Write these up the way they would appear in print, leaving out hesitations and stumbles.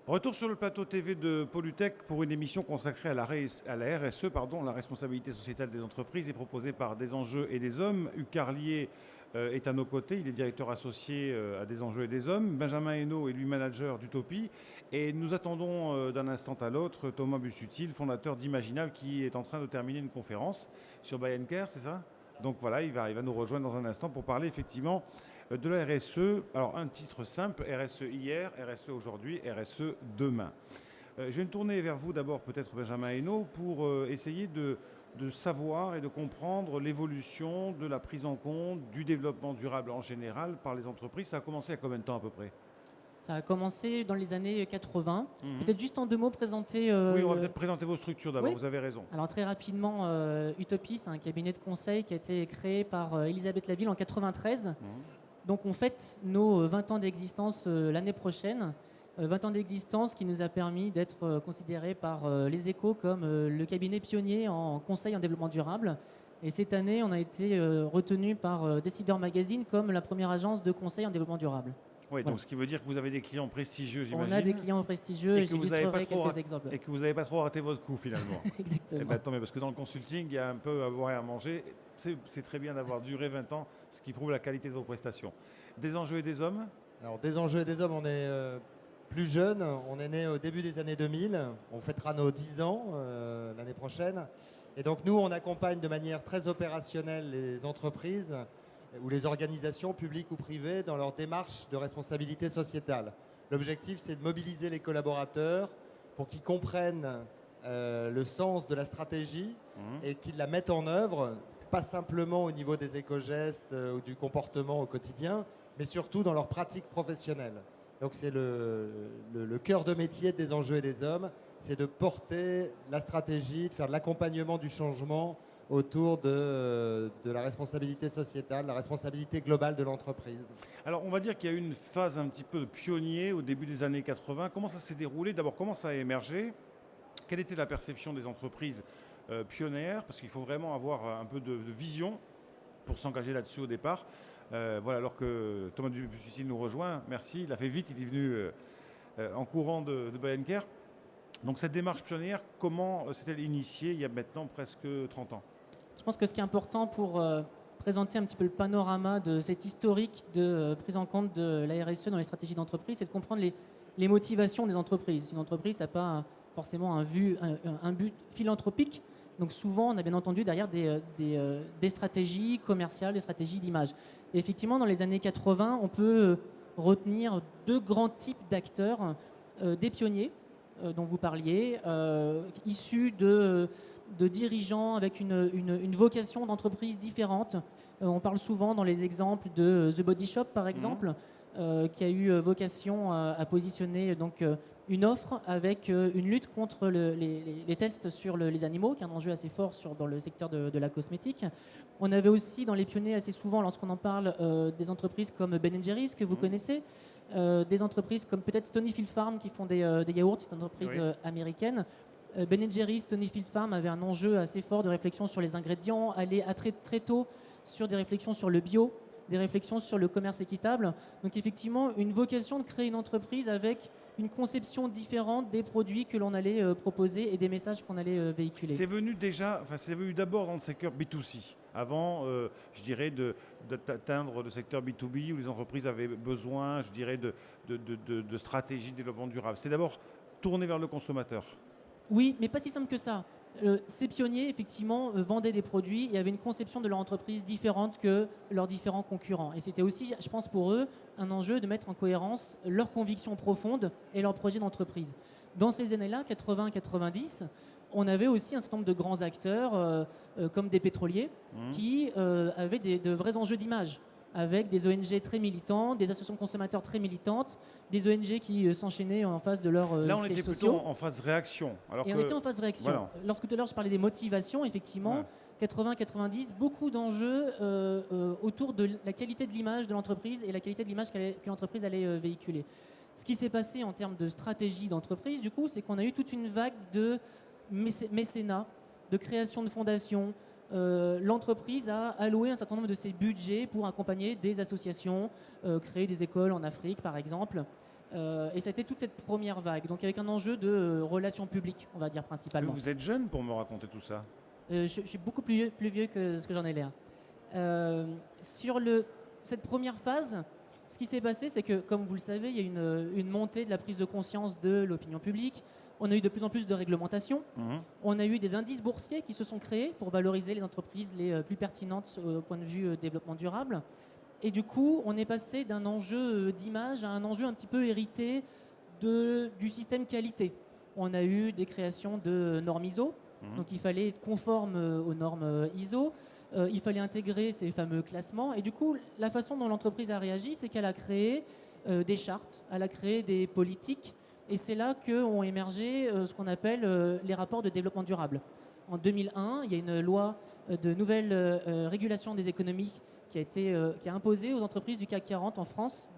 Retour sur le plateau TV de Polytech pour une émission consacrée à à la RSE, la responsabilité sociétale des entreprises, et proposée par Des Enjeux et des Hommes. Hugues Carlier est à nos côtés, il est directeur associé à Des Enjeux et des Hommes. Benjamin Hainaut est lui manager d'Utopie. Et nous attendons d'un instant à l'autre Thomas Busuttil, fondateur d'Imaginable, qui est en train de terminer une conférence sur Buy and Care, c'est ça? Donc voilà, il va nous rejoindre dans un instant pour parler effectivement de la RSE. Alors un titre simple, RSE hier, RSE aujourd'hui, RSE demain. Je vais me tourner vers vous d'abord, peut-être Benjamin Hainaut, pour essayer de savoir et de comprendre l'évolution de la prise en compte du développement durable en général par les entreprises. Ça a commencé à combien de temps à peu près? Ça a commencé dans les années 80. Mhm. Peut-être juste en deux mots présenter... Oui, on va peut-être présenter vos structures d'abord, Oui. vous avez raison. Alors très rapidement, Utopie, c'est un cabinet de conseil qui a été créé par Elisabeth Laville en 93. Mhm. Donc on fête nos 20 ans d'existence l'année prochaine. 20 ans d'existence qui nous a permis d'être considérés par les Échos comme le cabinet pionnier en conseil en développement durable. Et cette année, on a été retenu par Décideur Magazine comme la première agence de conseil en développement durable. Oui, Voilà. donc ce qui veut dire que vous avez des clients prestigieux, j'imagine. On a des clients prestigieux et que vous n'avez j'illustrerai quelques exemples. et que vous n'avez pas trop raté votre coup finalement. Exactement. Eh ben, tant mieux, parce que dans le consulting, il y a un peu à boire et à manger. C'est très bien d'avoir duré 20 ans, ce qui prouve la qualité de vos prestations. Des Enjeux et des Hommes? Alors, Des Enjeux et des Hommes, on est plus jeune. On est né au début des années 2000. On fêtera nos 10 ans l'année prochaine. Et donc, nous, on accompagne de manière très opérationnelle les entreprises ou les organisations publiques ou privées dans leur démarche de responsabilité sociétale. L'objectif, c'est de mobiliser les collaborateurs pour qu'ils comprennent le sens de la stratégie et qu'ils la mettent en œuvre, pas simplement au niveau des éco-gestes ou du comportement au quotidien, mais surtout dans leur pratique professionnelle. Donc c'est le cœur de métier Des Enjeux et des Hommes, c'est de porter la stratégie, de faire de l'accompagnement du changement autour de la responsabilité sociétale, la responsabilité globale de l'entreprise. Alors, on va dire qu'il y a eu une phase un petit peu de pionnier au début des années 80. Comment ça s'est déroulé? D'abord, comment ça a émergé? Quelle était la perception des entreprises pionnières? Parce qu'il faut vraiment avoir un peu de vision pour s'engager là-dessus au départ. Voilà, alors que Thomas Busuttil nous rejoint, merci, il a fait vite, il est venu en courant de Buy and Care. Donc cette démarche pionnière, comment s'est-elle initiée il y a maintenant presque 30 ans? Je pense que ce qui est important pour présenter un petit peu le panorama de cet historique de prise en compte de la RSE dans les stratégies d'entreprise, c'est de comprendre les motivations des entreprises. Une entreprise n'a pas forcément un but philanthropique. Donc souvent, on a bien entendu derrière des stratégies commerciales, des stratégies d'image. Et effectivement, dans les années 80, on peut retenir deux grands types d'acteurs, des pionniers dont vous parliez, issus de dirigeants avec une vocation d'entreprise différente. On parle souvent dans les exemples de The Body Shop, par exemple, qui a eu vocation à positionner donc, une offre avec une lutte contre les tests sur les animaux, qui est un enjeu assez fort dans le secteur de la cosmétique. On avait aussi dans les pionniers assez souvent, lorsqu'on en parle, des entreprises comme Ben & Jerry's, que vous connaissez, des entreprises comme peut-être Stonyfield Farm qui font des yaourts, c'est une entreprise américaine. Ben & Jerry's, Stonyfield Farm avait un enjeu assez fort de réflexion sur les ingrédients, aller très, très tôt sur des réflexions sur le bio, des réflexions sur le commerce équitable. Donc effectivement, une vocation de créer une entreprise avec une conception différente des produits que l'on allait proposer et des messages qu'on allait véhiculer. C'est venu d'abord dans le secteur B2C, avant, je dirais, d'atteindre le secteur B2B où les entreprises avaient besoin, je dirais, de stratégies de développement durable. C'était d'abord tourné vers le consommateur. Oui, mais pas si simple que ça. Ces pionniers, effectivement, vendaient des produits et avaient une conception de leur entreprise différente que leurs différents concurrents. Et c'était aussi, je pense, pour eux, un enjeu de mettre en cohérence leurs convictions profondes et leurs projets d'entreprise. Dans ces années-là, 80-90, on avait aussi un certain nombre de grands acteurs, comme des pétroliers, qui avaient de vrais enjeux d'image, avec des ONG très militantes, des associations de consommateurs très militantes, des ONG qui s'enchaînaient en face de leurs Là, on sièges était sociaux. plutôt en phase réaction. Et on était en phase réaction. Voilà. Lorsque tout à l'heure je parlais des motivations, effectivement, 80-90, beaucoup d'enjeux autour de la qualité de l'image de l'entreprise et la qualité de l'image que l'entreprise allait véhiculer. Ce qui s'est passé en termes de stratégie d'entreprise, du coup, c'est qu'on a eu toute une vague de mécénat, de création de fondations. L'entreprise a alloué un certain nombre de ses budgets pour accompagner des associations, créer des écoles en Afrique, par exemple. Et c'était toute cette première vague, donc avec un enjeu de relations publiques, on va dire Mais principalement. vous êtes jeune pour me raconter tout ça. Je suis beaucoup plus vieux que ce que j'en ai l'air. Sur cette première phase, ce qui s'est passé, c'est que, comme vous le savez, il y a une montée de la prise de conscience de l'opinion publique. On a eu de plus en plus de réglementations. Mhm. On a eu des indices boursiers qui se sont créés pour valoriser les entreprises les plus pertinentes au point de vue développement durable. Et du coup, on est passé d'un enjeu d'image à un enjeu un petit peu hérité du système qualité. On a eu des créations de normes ISO, donc il fallait être conforme aux normes ISO. Il fallait intégrer ces fameux classements. Et du coup, la façon dont l'entreprise a réagi, c'est qu'elle a créé des chartes, elle a créé des politiques. Et c'est là qu'ont émergé ce qu'on appelle les rapports de développement durable. En 2001, il y a une loi de nouvelle régulation des économies qui a imposé aux entreprises du CAC 40 en France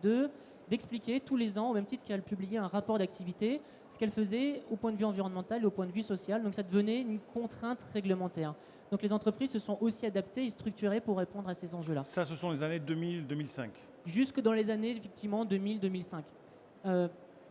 d'expliquer tous les ans, au même titre qu'elle publiait un rapport d'activité, ce qu'elle faisait au point de vue environnemental et au point de vue social. Donc ça devenait une contrainte réglementaire. Donc les entreprises se sont aussi adaptées et structurées pour répondre à ces enjeux-là. Ça, ce sont les années 2000-2005. Jusque dans les années, effectivement, 2000-2005.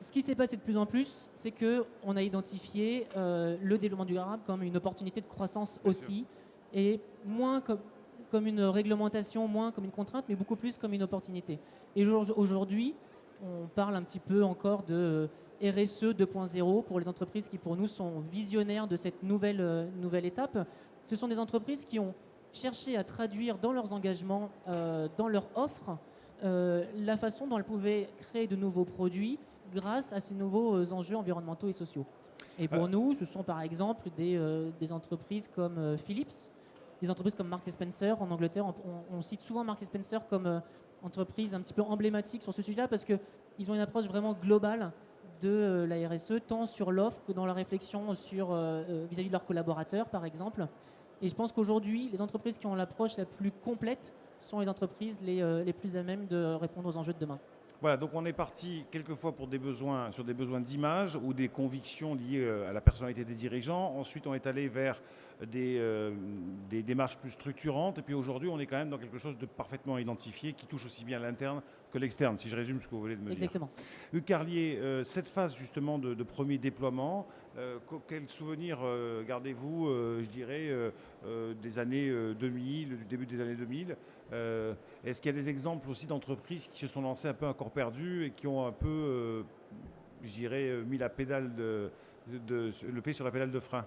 Ce qui s'est passé de plus en plus, c'est qu'on a identifié le développement durable comme une opportunité de croissance aussi, et moins comme une réglementation, moins comme une contrainte, mais beaucoup plus comme une opportunité. Et aujourd'hui, on parle un petit peu encore de RSE 2.0 pour les entreprises qui, pour nous, sont visionnaires de cette nouvelle étape. Ce sont des entreprises qui ont cherché à traduire dans leurs engagements, dans leur offre, la façon dont elles pouvaient créer de nouveaux produits grâce à ces nouveaux enjeux environnementaux et sociaux. Et pour nous, ce sont par exemple des entreprises comme Philips, des entreprises comme Marks & Spencer en Angleterre. On cite souvent Marks & Spencer comme entreprise un petit peu emblématique sur ce sujet-là parce qu'ils ont une approche vraiment globale de la RSE, tant sur l'offre que dans la réflexion vis-à-vis de leurs collaborateurs, par exemple. Et je pense qu'aujourd'hui, les entreprises qui ont l'approche la plus complète sont les entreprises les plus à même de répondre aux enjeux de demain. Voilà, donc on est parti quelquefois sur des besoins d'image ou des convictions liées à la personnalité des dirigeants. Ensuite, on est allé vers des démarches plus structurantes. Et puis aujourd'hui, on est quand même dans quelque chose de parfaitement identifié qui touche aussi bien l'interne que l'externe, si je résume ce que vous venez de me Exactement. dire. Hugues Carlier, cette phase justement de premier déploiement, quel souvenir gardez-vous, je dirais, des années 2000, du début des années 2000 Est-ce qu'il y a des exemples aussi d'entreprises qui se sont lancées un peu à corps perdu et qui ont un peu, je dirais, mis le pied sur la pédale de frein?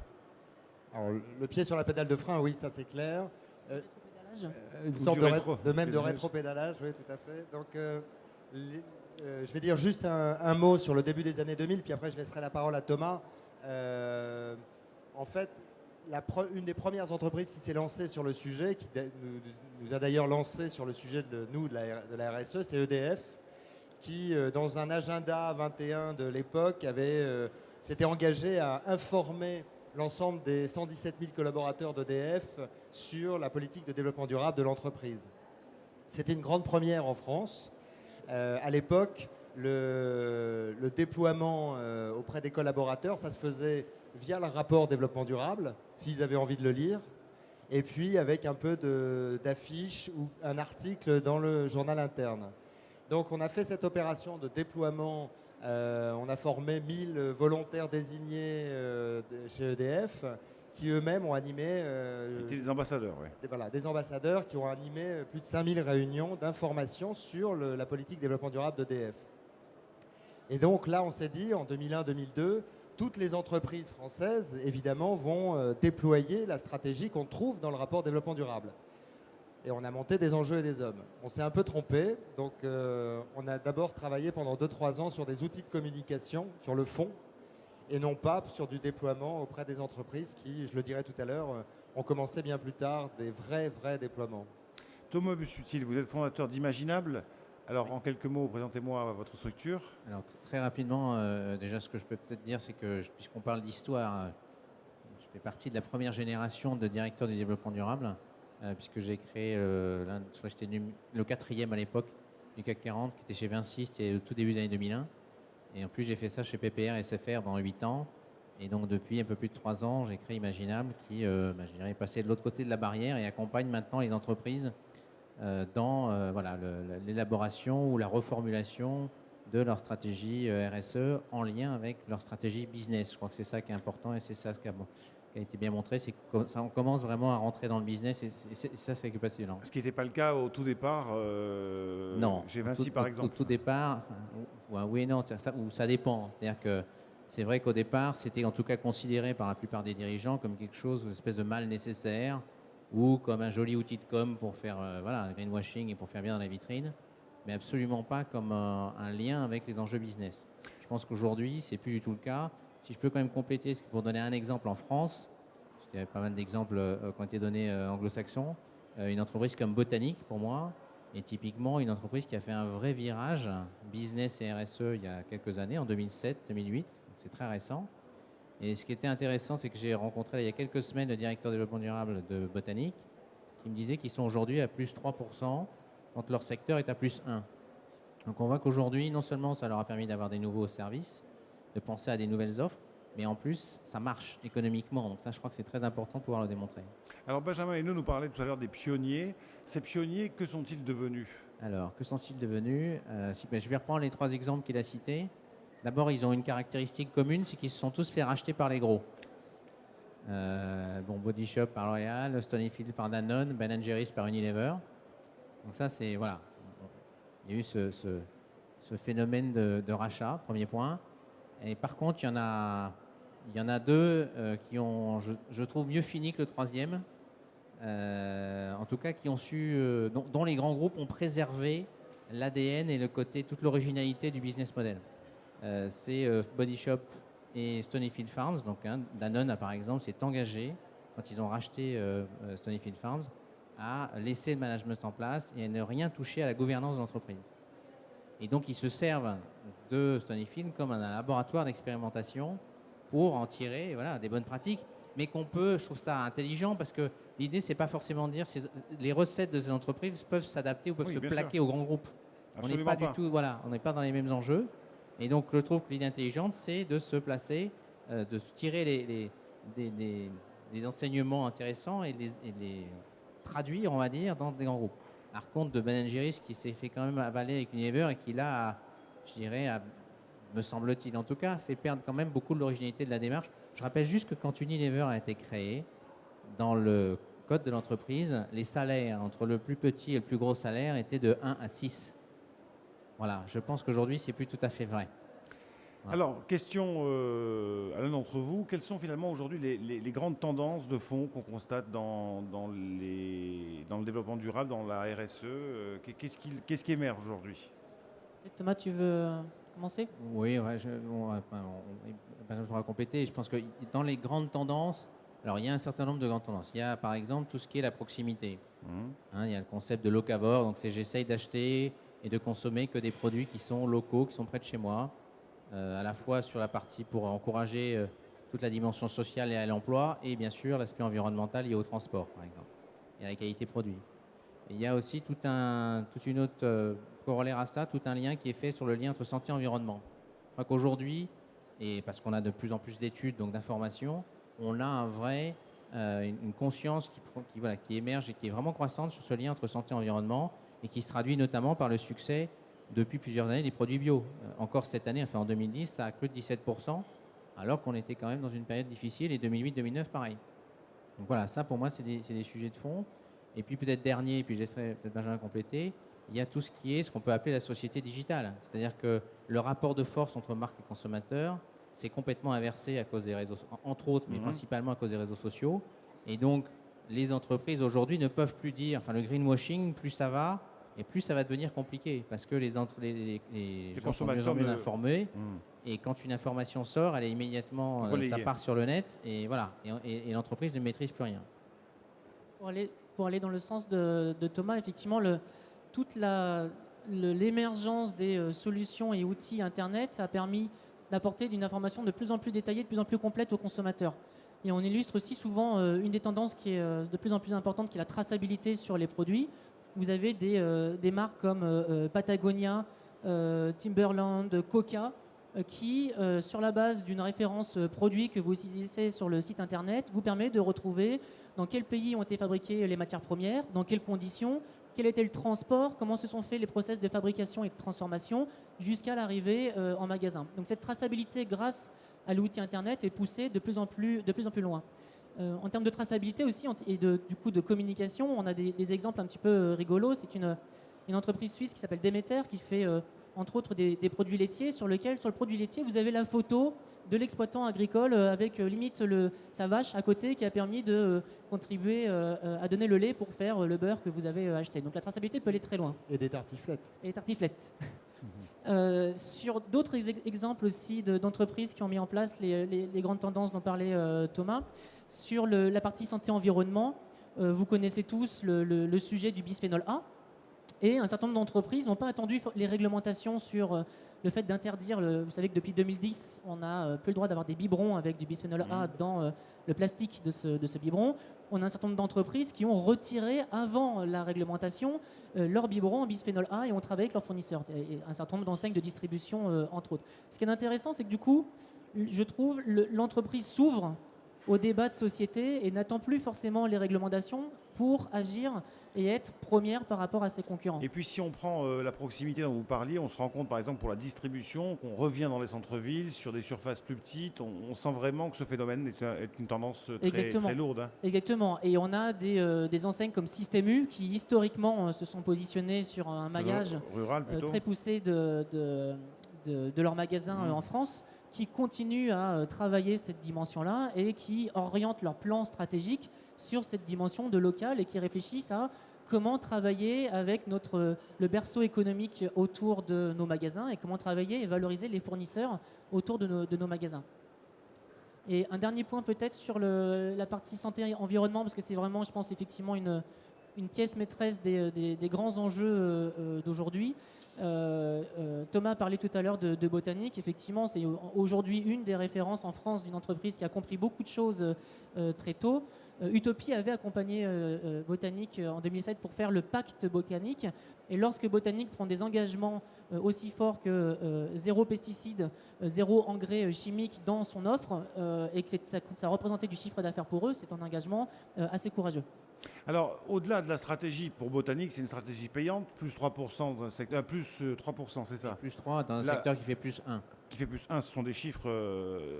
Alors, le pied sur la pédale de frein, oui, ça c'est clair. Une Ou sorte du de rétro-pédalage, oui, tout à fait. Donc, je vais dire juste un mot sur le début des années 2000, puis après je laisserai la parole à Thomas. En fait, une des premières entreprises qui s'est lancée sur le sujet, qui nous a d'ailleurs lancé sur le sujet de la RSE, c'est EDF, qui, dans un agenda 21 de l'époque, s'était engagé à informer l'ensemble des 117 000 collaborateurs d'EDF sur la politique de développement durable de l'entreprise. C'était une grande première en France. À l'époque, le déploiement auprès des collaborateurs, ça se faisait via le rapport développement durable, s'ils avaient envie de le lire, et puis avec un peu d'affiches ou un article dans le journal interne. Donc on a fait cette opération de déploiement, on a formé 1000 volontaires désignés chez EDF, qui eux-mêmes ont animé... des ambassadeurs, oui. Des ambassadeurs qui ont animé plus de 5000 réunions d'information sur la politique développement durable d'EDF. Et donc là, on s'est dit, en 2001-2002, toutes les entreprises françaises, évidemment, vont déployer la stratégie qu'on trouve dans le rapport développement durable. Et on a monté des enjeux et des hommes. On s'est un peu trompé, donc on a d'abord travaillé pendant 2-3 ans sur des outils de communication, sur le fond, et non pas sur du déploiement auprès des entreprises qui, je le dirai tout à l'heure, ont commencé bien plus tard des vrais déploiements. Thomas Busuttil, vous êtes fondateur d'Imaginable. Alors, en quelques mots, présentez-moi votre structure. Alors, très rapidement, déjà, ce que je peux peut-être dire, c'est que, puisqu'on parle d'histoire, je fais partie de la première génération de directeurs du développement durable, puisque j'ai créé, j'étais le 4e à l'époque du CAC 40, qui était chez Vinci, c'était au tout début des années 2001. Et en plus, j'ai fait ça chez PPR et SFR pendant 8 ans. Et donc, depuis un peu plus de 3 ans, j'ai créé Imaginable, qui, je dirais, est passé de l'autre côté de la barrière et accompagne maintenant les entreprises dans l'élaboration ou la reformulation de leur stratégie RSE en lien avec leur stratégie business. Je crois que c'est ça qui est important et c'est ça qui a été bien montré, c'est qu'on commence vraiment à rentrer dans le business et ça, c'est passionnant. Ce qui n'était pas le cas au tout départ Non, chez Vinci, par exemple. Au tout départ, oui et non, ça dépend. C'est-à-dire que c'est vrai qu'au départ, c'était en tout cas considéré par la plupart des dirigeants comme quelque chose, une espèce de mal nécessaire ou comme un joli outil de com pour faire greenwashing et pour faire bien dans la vitrine, mais absolument pas comme un lien avec les enjeux business. Je pense qu'aujourd'hui, c'est plus du tout le cas. Si je peux quand même compléter, pour donner un exemple en France, parce qu'il y a pas mal d'exemples qui ont été donnés anglo-saxons, une entreprise comme Botanique, pour moi, est typiquement une entreprise qui a fait un vrai virage business et RSE il y a quelques années, en 2007-2008, c'est très récent. Et ce qui était intéressant, c'est que j'ai rencontré il y a quelques semaines le directeur développement durable de Botanique, qui me disait qu'ils sont aujourd'hui à plus 3%, quand leur secteur est à plus 1. Donc on voit qu'aujourd'hui, non seulement ça leur a permis d'avoir des nouveaux services, de penser à des nouvelles offres, mais en plus, ça marche économiquement. Donc ça, je crois que c'est très important de pouvoir le démontrer. Alors Benjamin Hainaut nous parlait tout à l'heure des pionniers. Ces pionniers, que sont-ils devenus? Alors, que sont-ils devenus? Je vais reprendre les 3 exemples qu'il a cités. D'abord, ils ont une caractéristique commune, c'est qu'ils se sont tous fait racheter par les gros. Body Shop par L'Oréal, Stonyfield par Danone, Ben & Jerry's par Unilever. Donc ça, c'est, voilà. Il y a eu ce phénomène de rachat, premier point. Et par contre, il y en a 2 qui ont, je trouve, mieux fini que le 3e. En tout cas, qui ont su, dont les grands groupes ont préservé l'ADN et le côté, toute l'originalité du business model. C'est Body Shop et Stonyfield Farms. Donc, Danone, par exemple, s'est engagé, quand ils ont racheté Stonyfield Farms, à laisser le management en place et à ne rien toucher à la gouvernance de l'entreprise. Et donc, ils se servent de Stonyfield comme un laboratoire d'expérimentation pour en tirer des bonnes pratiques, mais je trouve ça intelligent parce que l'idée, c'est pas forcément de dire les recettes de ces entreprises peuvent s'adapter ou peuvent se plaquer aux grands groupes. Absolument on n'est pas du tout, on n'est pas dans les mêmes enjeux. Et donc, je trouve que l'idée intelligente, c'est de se placer, de se tirer des enseignements intéressants et les traduire, on va dire, dans des grands groupes. Par contre, de Ben & Jerry's qui s'est fait quand même avaler avec Unilever et qui là, je dirais, me semble-t-il en tout cas, fait perdre quand même beaucoup de l'originalité de la démarche. Je rappelle juste que quand Unilever a été créé, dans le code de l'entreprise, les salaires entre le plus petit et le plus gros salaire étaient de 1 à 6. Voilà, je pense qu'aujourd'hui, c'est plus tout à fait vrai. Voilà. Alors, question à l'un d'entre vous, quelles sont finalement aujourd'hui les grandes tendances de fond qu'on constate dans le développement durable, dans la RSE qu'est-ce qui émerge aujourd'hui? Thomas, tu veux commencer? Oui, Benjamin pourra compléter. Je pense que dans les grandes tendances, alors il y a un certain nombre de grandes tendances. Il y a par exemple tout ce qui est la proximité. Il y a le concept de locavore, donc c'est j'essaye d'acheter et de consommer que des produits qui sont locaux, qui sont près de chez moi. À la fois sur la partie pour encourager toute la dimension sociale et à l'emploi, et bien sûr l'aspect environnemental lié au transport, par exemple, et à la qualité produit. Et il y a aussi toute une autre corollaire à ça, tout un lien qui est fait sur le lien entre santé et environnement. Je crois qu'aujourd'hui, et parce qu'on a de plus en plus d'études, donc d'informations, on a une conscience qui émerge et qui est vraiment croissante sur ce lien entre santé et environnement, et qui se traduit notamment par le succès depuis plusieurs années des produits bio. Encore cette année, enfin en 2010, ça a cru de 17%, alors qu'on était quand même dans une période difficile, et 2008-2009, pareil. Donc voilà, ça pour moi, c'est des sujets de fond. Et puis peut-être dernier, et puis je laisserai peut-être Benjamin compléter, il y a tout ce qui est ce qu'on peut appeler la société digitale. C'est-à-dire que le rapport de force entre marque et consommateur s'est complètement inversé à cause des réseaux, entre autres, mais principalement à cause des réseaux sociaux. Et donc, les entreprises aujourd'hui ne peuvent plus dire, le greenwashing, plus ça va, et plus ça va devenir compliqué, parce que les gens sont de mieux en mieux informés, et quand une information sort, elle est immédiatement, ça part sur le net, et voilà, et l'entreprise ne maîtrise plus rien. Pour aller dans le sens de Thomas, effectivement, toute l'émergence des solutions et outils Internet a permis d'apporter une information de plus en plus détaillée, de plus en plus complète aux consommateurs. Et on illustre aussi souvent une des tendances qui est de plus en plus importante, qui est la traçabilité sur les produits. Vous avez des marques comme Patagonia, Timberland, Coca, qui, sur la base d'une référence produit que vous utilisez sur le site Internet, vous permet de retrouver dans quel pays ont été fabriquées les matières premières, dans quelles conditions, quel était le transport, comment se sont faits les process de fabrication et de transformation jusqu'à l'arrivée en magasin. Donc cette traçabilité grâce à l'outil Internet est poussée de plus en plus loin. En termes de traçabilité aussi et du coup de communication, on a des exemples un petit peu rigolos. C'est une entreprise suisse qui s'appelle Demeter qui fait entre autres des produits laitiers sur le produit laitier, vous avez la photo de l'exploitant agricole avec limite sa vache à côté qui a permis de contribuer à donner le lait pour faire le beurre que vous avez acheté. Donc la traçabilité peut aller très loin. Et des tartiflettes. Et les tartiflettes. Sur d'autres exemples aussi d'entreprises qui ont mis en place les grandes tendances dont parlait Thomas, sur la partie santé-environnement, vous connaissez tous le sujet du bisphénol A. Et un certain nombre d'entreprises n'ont pas attendu les réglementations sur le fait d'interdire. Vous savez que depuis 2010, on n'a plus le droit d'avoir des biberons avec du bisphénol A dans le plastique de ce biberon. On a un certain nombre d'entreprises qui ont retiré avant la réglementation leurs biberons en bisphénol A et ont travaillé avec leurs fournisseurs. Et un certain nombre d'enseignes de distribution, entre autres. Ce qui est intéressant, c'est que du coup, je trouve, l'entreprise s'ouvre au débat de société et n'attend plus forcément les réglementations pour agir et être première par rapport à ses concurrents. Et puis si on prend la proximité dont vous parliez, on se rend compte par exemple pour la distribution qu'on revient dans les centres-villes sur des surfaces plus petites. On sent vraiment que ce phénomène est une tendance très lourde. Hein. Exactement. Et on a des enseignes comme Système U qui historiquement se sont positionnées sur un maillage rural très poussé de leurs magasins en France, qui continuent à travailler cette dimension-là et qui orientent leur plan stratégique sur cette dimension de local et qui réfléchissent à comment travailler avec le berceau économique autour de nos magasins et comment travailler et valoriser les fournisseurs autour de nos magasins. Et un dernier point peut-être sur la partie santé-environnement, parce que c'est vraiment, je pense, effectivement une pièce maîtresse des grands enjeux d'aujourd'hui. Thomas parlait tout à l'heure de Botanique. Effectivement, c'est aujourd'hui une des références en France d'une entreprise qui a compris beaucoup de choses très tôt. Utopie avait accompagné Botanique en 2007 pour faire le pacte Botanique. Et lorsque Botanique prend des engagements aussi forts que zéro pesticide, zéro engrais chimique dans son offre, et que ça représentait du chiffre d'affaires pour eux, c'est un engagement assez courageux. Alors, au-delà de la stratégie pour Botanique, c'est une stratégie payante, plus 3% dans un secteur, plus 3%, c'est ça. Plus 3 dans un secteur qui fait plus 1. Qui fait plus 1, ce sont des chiffres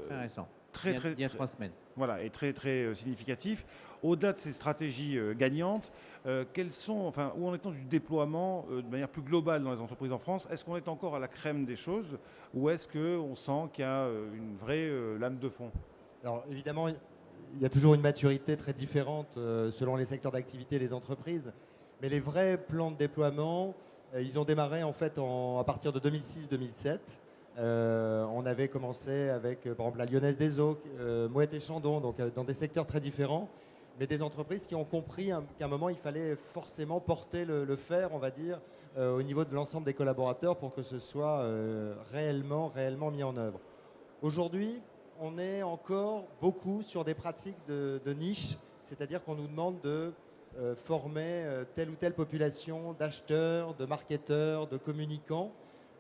très récents. Il y a 3 semaines. Voilà, et très significatifs. Au-delà de ces stratégies gagnantes, où en est-on du déploiement de manière plus globale dans les entreprises en France? Est-ce qu'on est encore à la crème des choses ou est-ce qu'on sent qu'il y a une vraie lame de fond? Alors évidemment, il y a toujours une maturité très différente selon les secteurs d'activité et les entreprises. Mais les vrais plans de déploiement, ils ont démarré en fait à partir de 2006-2007. On avait commencé avec par exemple la Lyonnaise des Eaux, Moët et Chandon, donc dans des secteurs très différents, mais des entreprises qui ont compris qu'à un moment il fallait forcément porter le fer, on va dire, au niveau de l'ensemble des collaborateurs pour que ce soit réellement mis en œuvre. Aujourd'hui, on est encore beaucoup sur des pratiques de niche, c'est-à-dire qu'on nous demande de former telle ou telle population d'acheteurs, de marketeurs, de communicants.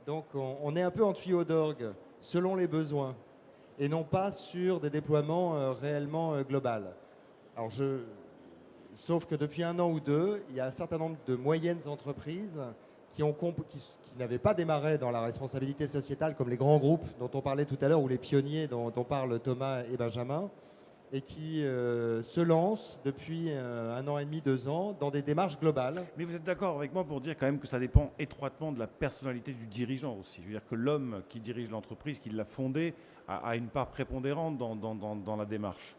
Donc on est un peu en tuyau d'orgue selon les besoins et non pas sur des déploiements réellement globaux. Alors sauf que depuis 1 an ou 2, il y a un certain nombre de moyennes entreprises qui n'avaient pas démarré dans la responsabilité sociétale comme les grands groupes dont on parlait tout à l'heure ou les pionniers dont parlent Thomas et Benjamin et qui se lancent depuis 1 an et demi, 2 ans dans des démarches globales. Mais vous êtes d'accord avec moi pour dire quand même que ça dépend étroitement de la personnalité du dirigeant aussi. Je veux dire que l'homme qui dirige l'entreprise, qui l'a fondée, a une part prépondérante dans la démarche.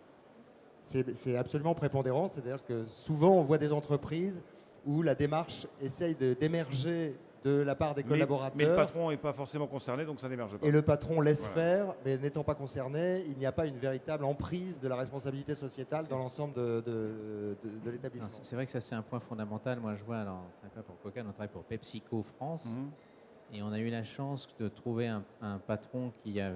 C'est absolument prépondérant, c'est-à-dire que souvent on voit des entreprises où la démarche essaye d'émerger de la part des collaborateurs. Mais le patron n'est pas forcément concerné, donc ça n'émerge pas. Et le patron laisse faire, mais n'étant pas concerné, il n'y a pas une véritable emprise de la responsabilité sociétale dans l'ensemble de l'établissement. C'est vrai que ça, c'est un point fondamental. Moi, je vois, alors, on ne travaille pas pour Coca, on travaille pour PepsiCo France. Et on a eu la chance de trouver un patron qui a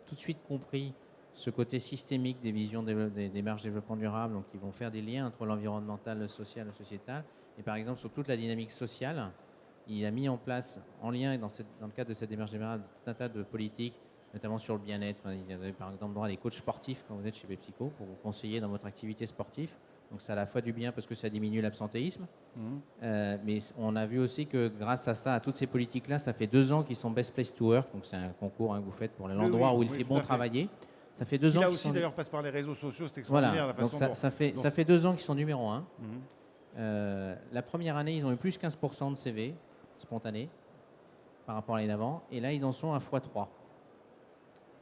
tout de suite compris ce côté systémique des visions des démarches de développement durable, donc ils vont faire des liens entre l'environnemental, le social, le sociétal. Et par exemple, sur toute la dynamique sociale, il a mis en place, en lien et dans le cadre de cette démarche durable, tout un tas de politiques, notamment sur le bien-être. Vous avez par exemple droit à des coachs sportifs quand vous êtes chez PepsiCo pour vous conseiller dans votre activité sportive. Donc c'est à la fois du bien parce que ça diminue l'absentéisme, Mhm. mais on a vu aussi que grâce à ça, à toutes ces politiques-là, ça fait 2 ans qu'ils sont Best Place to Work, donc c'est un concours que vous faites pour l'endroit oui, où il oui, fait tout bon à fait. travailler. Ça fait 2 Qui ans là qu'ils aussi sont... d'ailleurs passe par les réseaux sociaux, c'est extraordinaire Voilà, la donc façon dont- ça dont- fait 2 ans qu'ils sont numéro 1. Mhm. La première année, ils ont eu plus 15% de CV spontanés par rapport à l'année d'avant. Et là, ils en sont à x3.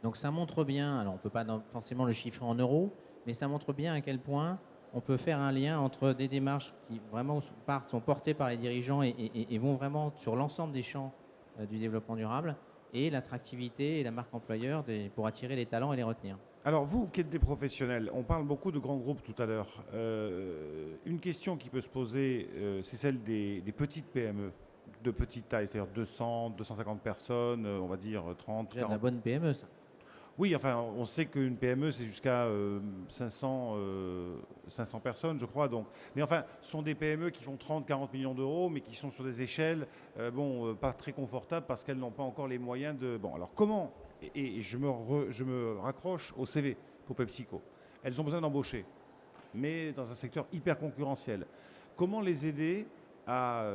Donc ça montre bien, alors on ne peut pas forcément le chiffrer en euros, mais ça montre bien à quel point on peut faire un lien entre des démarches qui vraiment sont portées par les dirigeants et vont vraiment sur l'ensemble des champs du développement durable et l'attractivité et la marque employeur pour attirer les talents et les retenir. Alors vous qui êtes des professionnels, on parle beaucoup de grands groupes tout à l'heure. Une question qui peut se poser, c'est celle des petites PME, de petite taille, c'est-à-dire 200, 250 personnes, on va dire 30, Déjà de la 40. bonne PME, ça. Oui, enfin, on sait qu'une PME, c'est jusqu'à 500 personnes, je crois. Donc. Mais enfin, ce sont des PME qui font 30, 40 millions d'euros, mais qui sont sur des échelles pas très confortables parce qu'elles n'ont pas encore les moyens de... Bon, alors comment et je me raccroche au CV pour PepsiCo. Elles ont besoin d'embaucher, mais dans un secteur hyper concurrentiel. Comment les aider à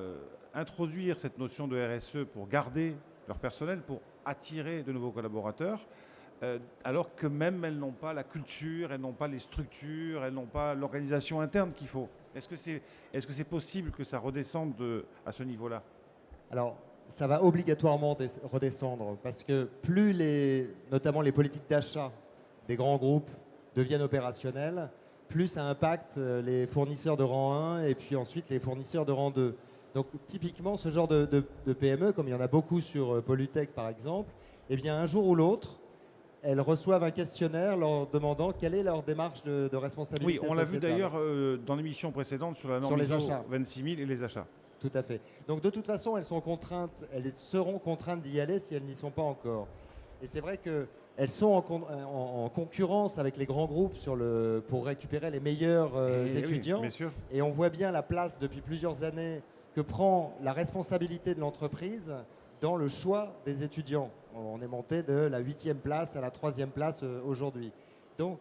introduire cette notion de RSE pour garder leur personnel, pour attirer de nouveaux collaborateurs alors que même elles n'ont pas la culture, elles n'ont pas les structures, elles n'ont pas l'organisation interne qu'il faut. Est-ce que c'est possible que ça redescende à ce niveau-là? Alors, ça va obligatoirement redescendre parce que notamment les politiques d'achat des grands groupes deviennent opérationnelles, plus ça impacte les fournisseurs de rang 1 et puis ensuite les fournisseurs de rang 2. Donc typiquement, ce genre de PME, comme il y en a beaucoup sur Polytech par exemple, eh bien un jour ou l'autre, elles reçoivent un questionnaire leur demandant quelle est leur démarche de responsabilité Oui, on l'a vu sociétale. d'ailleurs dans l'émission précédente sur la norme Sur les ISO achats. 26 000 et les achats. Tout à fait. Donc de toute façon, elles seront contraintes d'y aller si elles n'y sont pas encore. Et c'est vrai qu'elles sont en concurrence avec les grands groupes pour récupérer les meilleurs étudiants. Oui, bien sûr. Et on voit bien la place depuis plusieurs années que prend la responsabilité de l'entreprise dans le choix des étudiants. On est monté de la 8e place à la 3e place aujourd'hui. Donc,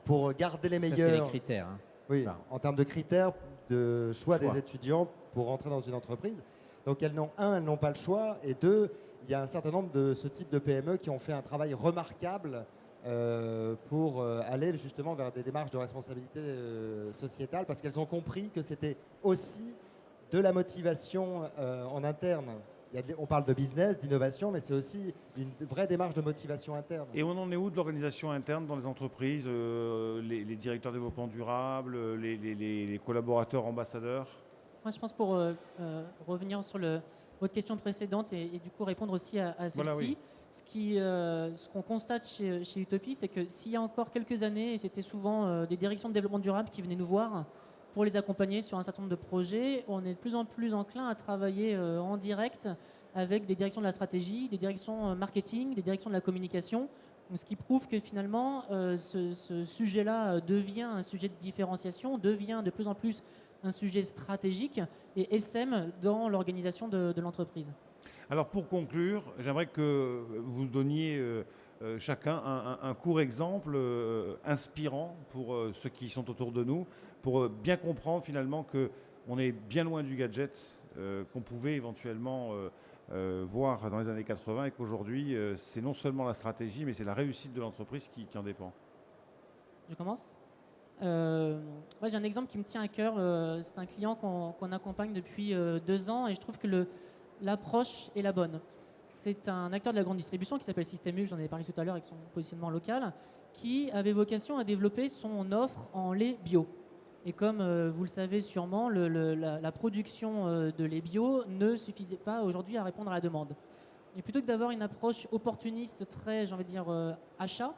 pour garder les Ça, c'est meilleurs... les critères. Hein. Oui, Enfin, en termes de critères de choix Choix. des étudiants pour rentrer dans une entreprise. Donc, elles n'ont pas le choix. Et 2, il y a un certain nombre de ce type de PME qui ont fait un travail remarquable pour aller justement vers des démarches de responsabilité sociétale parce qu'elles ont compris que c'était aussi de la motivation en interne. On parle de business, d'innovation, mais c'est aussi une vraie démarche de motivation interne. Et on en est où de l'organisation interne dans les entreprises, les directeurs développement durable, les collaborateurs ambassadeurs? Moi, je pense pour revenir sur votre question précédente et du coup répondre aussi à celle-ci, Voilà, oui. ce qu'on constate chez Utopie, c'est que s'il y a encore quelques années, c'était souvent des directions de développement durable qui venaient nous voir pour les accompagner sur un certain nombre de projets, on est de plus en plus enclin à travailler en direct avec des directions de la stratégie, des directions marketing, des directions de la communication, ce qui prouve que finalement ce sujet-là devient un sujet de différenciation, devient de plus en plus un sujet stratégique et SM dans l'organisation de l'entreprise. Alors pour conclure, j'aimerais que vous donniez chacun un court exemple inspirant pour ceux qui sont autour de nous, pour bien comprendre finalement qu'on est bien loin du gadget qu'on pouvait éventuellement voir dans les années 80 et qu'aujourd'hui c'est non seulement la stratégie mais c'est la réussite de l'entreprise qui en dépend. Je commence. Moi, j'ai un exemple qui me tient à cœur. C'est un client qu'on accompagne depuis 2 ans et je trouve que l'approche est la bonne. C'est un acteur de la grande distribution qui s'appelle Système U, j'en ai parlé tout à l'heure avec son positionnement local, qui avait vocation à développer son offre en lait bio. Et comme vous le savez sûrement, la production de lait bio ne suffisait pas aujourd'hui à répondre à la demande. Et plutôt que d'avoir une approche opportuniste, très, j'ai envie de dire, achat,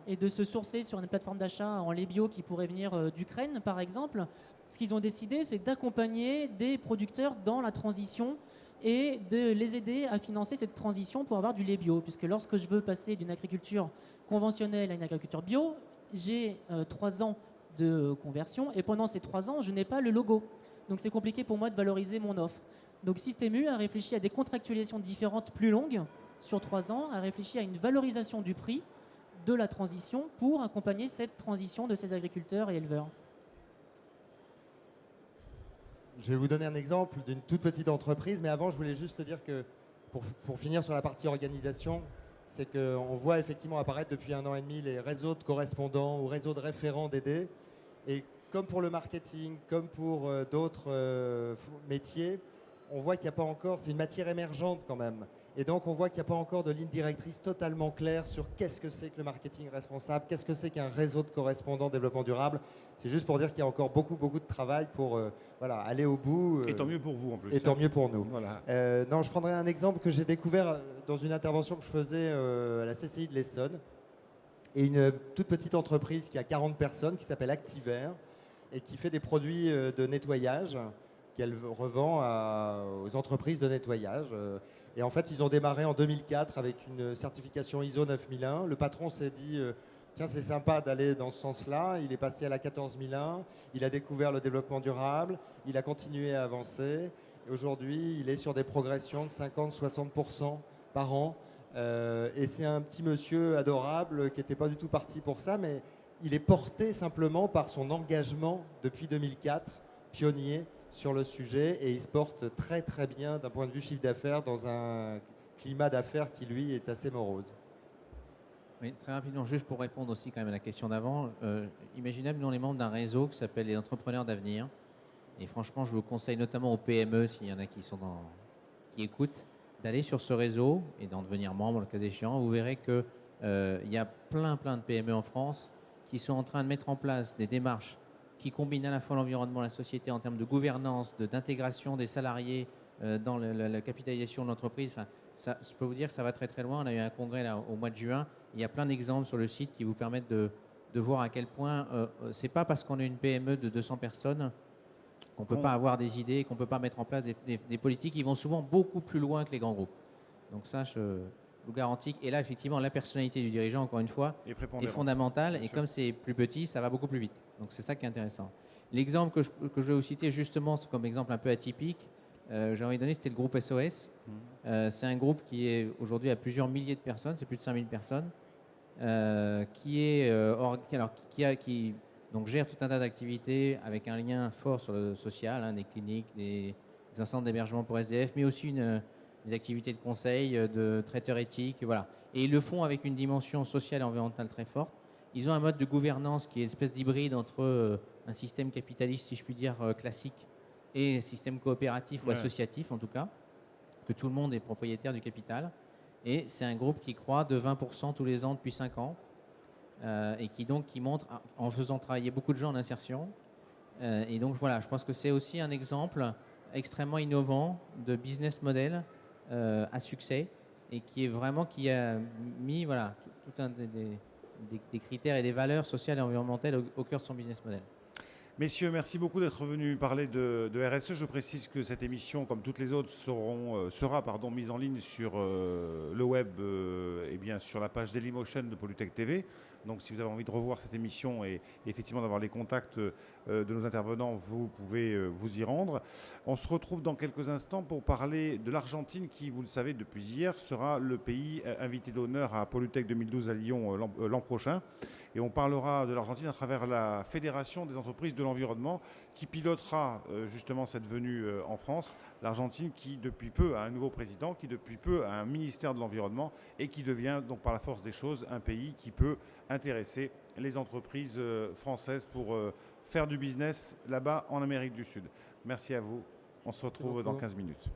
et de se sourcer sur une plateforme d'achat en lait bio qui pourrait venir d'Ukraine, par exemple, ce qu'ils ont décidé, c'est d'accompagner des producteurs dans la transition et de les aider à financer cette transition pour avoir du lait bio. Puisque lorsque je veux passer d'une agriculture conventionnelle à une agriculture bio, j'ai 3 ans de conversion et pendant ces 3 ans, je n'ai pas le logo. Donc c'est compliqué pour moi de valoriser mon offre. Donc Système U a réfléchi à des contractualisations différentes plus longues sur 3 ans, a réfléchi à une valorisation du prix de la transition pour accompagner cette transition de ces agriculteurs et éleveurs. Je vais vous donner un exemple d'une toute petite entreprise, mais avant, je voulais juste te dire que, pour finir sur la partie organisation, c'est qu'on voit effectivement apparaître depuis 1 an et demi les réseaux de correspondants ou réseaux de référents d'aider. Et comme pour le marketing, comme pour d'autres métiers, on voit qu'il n'y a pas encore, c'est une matière émergente quand même. Et donc on voit qu'il n'y a pas encore de ligne directrice totalement claire sur qu'est-ce que c'est que le marketing responsable, qu'est-ce que c'est qu'un réseau de correspondants développement durable. C'est juste pour dire qu'il y a encore beaucoup de travail pour aller au bout. Et tant mieux pour vous en plus. Et tant mieux pour nous. Voilà. Non, je prendrai un exemple que j'ai découvert dans une intervention que je faisais à la CCI de l'Essonne. Et une toute petite entreprise qui a 40 personnes, qui s'appelle Activaire, et qui fait des produits de nettoyage qu'elle revend aux entreprises de nettoyage. Et en fait, ils ont démarré en 2004 avec une certification ISO 9001. Le patron s'est dit, tiens, c'est sympa d'aller dans ce sens-là. Il est passé à la 14001. Il a découvert le développement durable. Il a continué à avancer. Et aujourd'hui, il est sur des progressions de 50-60% par an. Et c'est un petit monsieur adorable qui n'était pas du tout parti pour ça, mais il est porté simplement par son engagement depuis 2004, pionnier sur le sujet, et il se porte très très bien d'un point de vue chiffre d'affaires dans un climat d'affaires qui lui est assez morose. Oui, très rapidement, juste pour répondre aussi quand même à la question d'avant, imaginez, nous on est membres d'un réseau qui s'appelle les entrepreneurs d'avenir, et franchement je vous conseille notamment aux PME, s'il y en a qui écoutent, d'aller sur ce réseau et d'en devenir membre le cas échéant. Vous verrez qu'il y a plein de PME en France qui sont en train de mettre en place des démarches qui combinent à la fois l'environnement, la société en termes de gouvernance, d'intégration des salariés dans la capitalisation de l'entreprise. Enfin, ça, je peux vous dire que ça va très très loin. On a eu un congrès là, au mois de juin. Il y a plein d'exemples sur le site qui vous permettent de voir à quel point c'est pas parce qu'on est une PME de 200 personnes qu'on ne peut pas avoir des idées, qu'on ne peut pas mettre en place des politiques qui vont souvent beaucoup plus loin que les grands groupes. Donc ça, je vous garantis. Et là, effectivement, la personnalité du dirigeant, encore une fois, est fondamentale. Et comme c'est plus petit, ça va beaucoup plus vite. Donc c'est ça qui est intéressant. L'exemple que je vais vous citer justement comme exemple un peu atypique, j'ai envie de donner, c'était le groupe SOS. C'est un groupe qui est aujourd'hui à plusieurs milliers de personnes, c'est plus de 5000 personnes, qui donc gère tout un tas d'activités avec un lien fort sur le social, des cliniques, des centres d'hébergement pour SDF, mais aussi des activités de conseil, de traiteurs éthiques, voilà. Et ils le font avec une dimension sociale et environnementale très forte. Ils ont un mode de gouvernance qui est une espèce d'hybride entre un système capitaliste, si je puis dire, classique, et un système coopératif ou associatif, en tout cas, que tout le monde est propriétaire du capital. Et c'est un groupe qui croît de 20% tous les ans depuis 5 ans, et qui montre, en faisant travailler beaucoup de gens en insertion. Et donc voilà, je pense que c'est aussi un exemple extrêmement innovant de business model à succès, et qui a mis tout un des critères et des valeurs sociales et environnementales au cœur de son business model. Messieurs, merci beaucoup d'être venus parler de RSE. Je précise que cette émission, comme toutes les autres, sera mise en ligne sur le web et bien sur la page Dailymotion de Polytech TV. Donc si vous avez envie de revoir cette émission et effectivement d'avoir les contacts de nos intervenants, vous pouvez vous y rendre. On se retrouve dans quelques instants pour parler de l'Argentine qui, vous le savez depuis hier, sera le pays invité d'honneur à Polytech 2012 à Lyon l'an prochain. Et on parlera de l'Argentine à travers la Fédération des entreprises de l'environnement qui pilotera justement cette venue en France. L'Argentine qui depuis peu a un nouveau président, qui depuis peu a un ministère de l'environnement et qui devient donc par la force des choses un pays qui peut intéresser les entreprises françaises pour faire du business là-bas en Amérique du Sud. Merci à vous. On se retrouve dans 15 minutes.